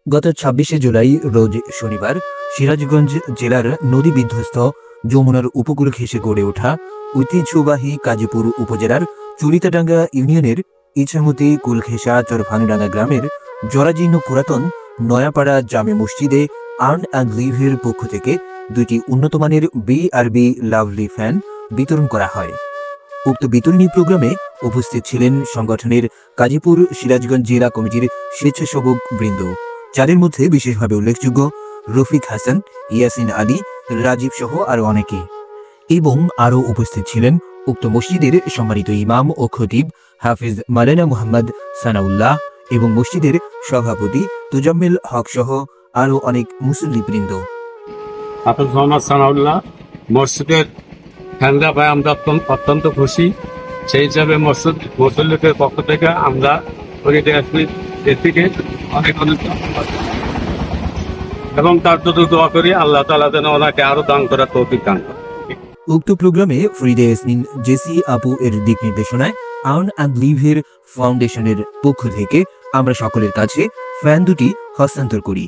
গত ২৬শে জুলাই রোজ শনিবার সিরাজগঞ্জ জেলার নদী বিধ্বস্ত যমুনার উপকূল ঘেঁষে গড়ে ওঠা ঐতিহ্যবাহী কাজীপুর উপজেলার চুরিতাডাঙ্গা ইউনিয়নের ইছামতি কুলঘেঁষা চরভাঙডাঙ্গা গ্রামের জরাজীর্ণ পুরাতন নয়াপাড়া জামে মসজিদে আর্ন অ্যান্ড লিভের পক্ষ থেকে দুইটি উন্নতমানের BRB লাভলি ফ্যান বিতরণ করা হয়। উক্ত বিতরণী প্রোগ্রামে উপস্থিত ছিলেন সংগঠনের কাজীপুর সিরাজগঞ্জ জেলা কমিটির স্বেচ্ছাসেবক বৃন্দ, যাদের মধ্যে বিশেষভাবে উল্লেখযোগ্য রফিক হাসান, ইয়াসিন আলী, রাজীব সহ আরো অনেকে। এবং আরও উপস্থিত ছিলেন উক্ত মসজিদের সম্মানিত ইমাম ও খতিব হাফিজ মাওলানা মুহাম্মদ সানাউল্লাহ এবং মসজিদের সভাপতি তোজাম্মেল হক সহ আরো অনেক মুসল্লিবৃন্দ। হাফিজ মোহাম্মদ সানাউল্লাহ মসজিদের ফ্যানরা ভাই আমরা অত্যন্ত খুশি। সেই হিসাবে মুসল্লিদের পক্ষ থেকে আমরা এদিকে অনেক অনেক এবং তার জন্য দোয়া করি আল্লাহ তাআলা যেন ওনাকে আরো দান করার তৌফিক দান করেন। উক্ত প্রোগ্রামে ফ্রিডে ইয়াসমিন জেসি আপু এর দিক নির্দেশনায় আর্ন অ্যান্ড লিভের ফাউন্ডেশনের পক্ষ থেকে আমরা সকলের কাছে ফ্যান দুটি হস্তান্তর করি।